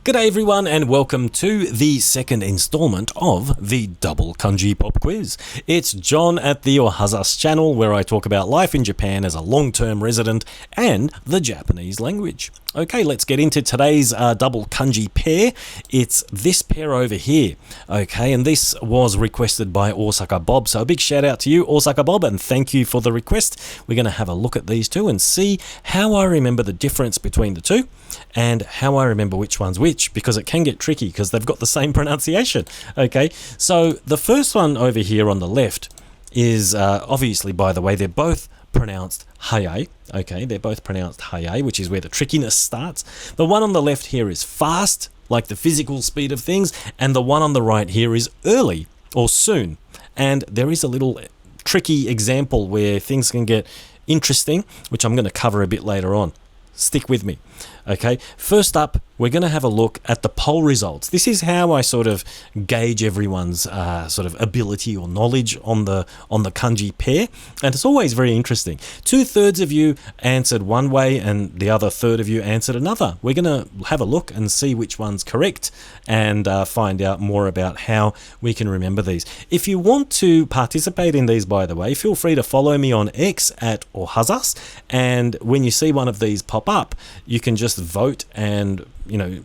G'day everyone and welcome to the second installment of the Double Kanji Pop Quiz. It's John at the Ohazas channel where I talk about life in Japan as a long-term resident and the Japanese language. Okay, let's get into today's double kanji pair. It's this pair over here. Okay, and this was requested by Osaka Bob. So a big shout out to you, Osaka Bob, and thank you for the request. We're going to have a look at these two and see how I remember the difference between the two and how I remember which one's which, because it can get tricky because they've got the same pronunciation. Okay, so the first one over here on the left is obviously, by the way, they're both pronounced hayai. Okay, they're both pronounced hayai, which is where the trickiness starts. The one on the left here is fast, like the physical speed of things, and the one on the right here is early or soon. And there is a little tricky example where things can get interesting, which I'm going to cover a bit later on. Stick with me. Okay, first up, we're going to have a look at the poll results. This is how I sort of gauge everyone's sort of ability or knowledge on the kanji pair, and it's always very interesting. 2/3 of you answered one way and the other third of you answered another. We're going to have a look and see which one's correct and find out more about how we can remember these. If you want to participate in these, by the way, feel free to follow me on X at Ohazas, and when you see one of these pop up, you can just vote and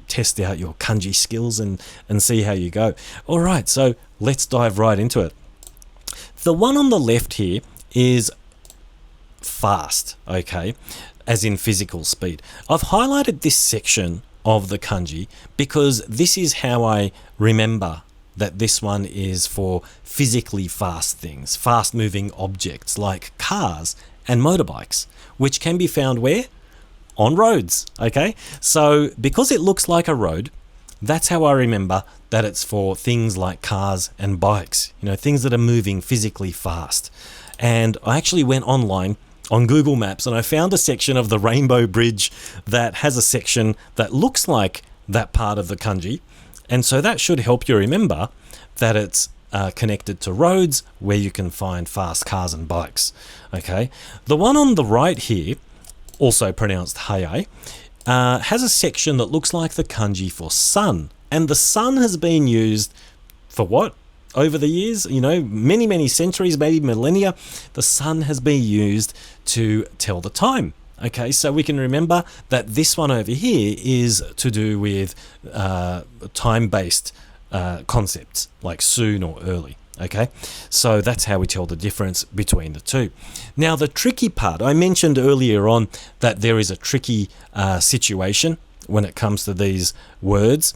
test out your kanji skills and see how you go. All right, so let's dive right into it. The one on the left here is fast, okay, as in physical speed. I've highlighted this section of the kanji because this is how I remember that this one is for physically fast things, fast moving objects like cars and motorbikes, which can be found where? On roads. Okay, so because it looks like a road, that's how I remember that it's for things like cars and bikes, things that are moving physically fast. And I actually went online on Google Maps and I found a section of the Rainbow Bridge that has a section that looks like that part of the kanji, and so that should help you remember that it's connected to roads where you can find fast cars and bikes. Okay, the one on the right here, also pronounced hayai, has a section that looks like the kanji for sun. And the sun has been used for what? Over the years, many centuries, maybe millennia, the sun has been used to tell the time. Okay, so we can remember that this one over here is to do with time-based concepts like soon or early. Okay, so that's how we tell the difference between the two. Now, the tricky part, I mentioned earlier on that there is a tricky situation when it comes to these words,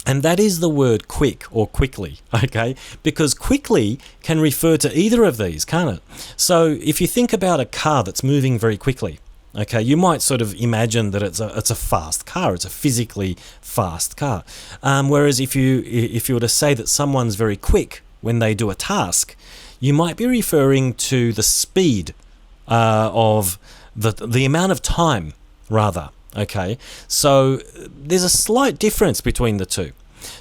and that is the word quick or quickly, okay? Because quickly can refer to either of these, can't it? So if you think about a car that's moving very quickly, okay, you might sort of imagine that it's a fast car. It's a physically fast car. Whereas if you were to say that someone's very quick when they do a task, you might be referring to the speed of the amount of time, rather. Okay, so there's a slight difference between the two.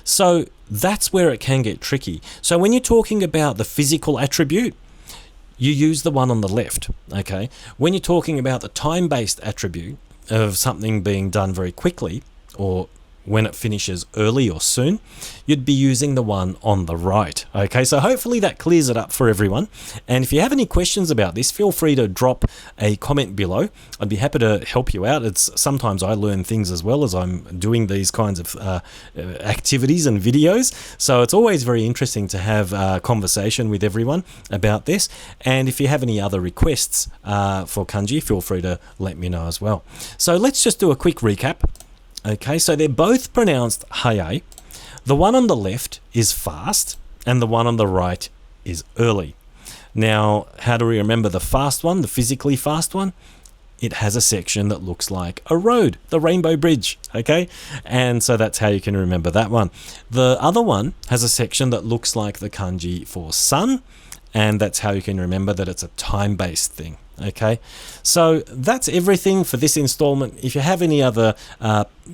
So that's where it can get tricky. So when you're talking about the physical attribute, you use the one on the left. Okay, when you're talking about the time-based attribute of something being done very quickly, or when it finishes early or soon, you'd be using the one on the right. Okay, so hopefully that clears it up for everyone. And if you have any questions about this, feel free to drop a comment below. I'd be happy to help you out. Sometimes I learn things as well as I'm doing these kinds of activities and videos. So it's always very interesting to have a conversation with everyone about this. And if you have any other requests for kanji, feel free to let me know as well. So let's just do a quick recap. Okay, so they're both pronounced hayai. The one on the left is fast, and the one on the right is early. Now, how do we remember the fast one, the physically fast one? It has a section that looks like a road, the Rainbow Bridge, okay? And so that's how you can remember that one. The other one has a section that looks like the kanji for sun, and that's how you can remember that it's a time-based thing. Okay, so that's everything for this installment. If you have any other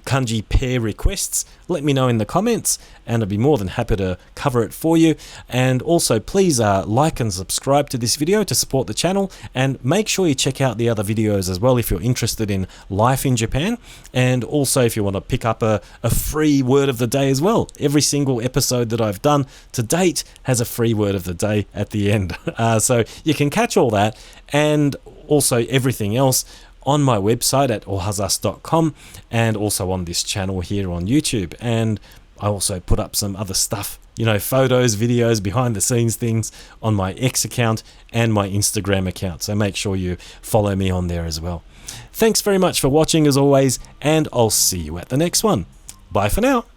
kanji pair requests, let me know in the comments and I'd be more than happy to cover it for you. And also please like and subscribe to this video to support the channel, and make sure you check out the other videos as well if you're interested in life in Japan, and also if you want to pick up a free word of the day as well. Every single episode that I've done to date has a free word of the day at the end. So you can catch all that and also everything else on my website at ohazas.com, and also on this channel here on YouTube. And I also put up some other stuff, you know, photos, videos, behind the scenes things on my X account and my Instagram account. So make sure you follow me on there as well. Thanks very much for watching as always, and I'll see you at the next one. Bye for now.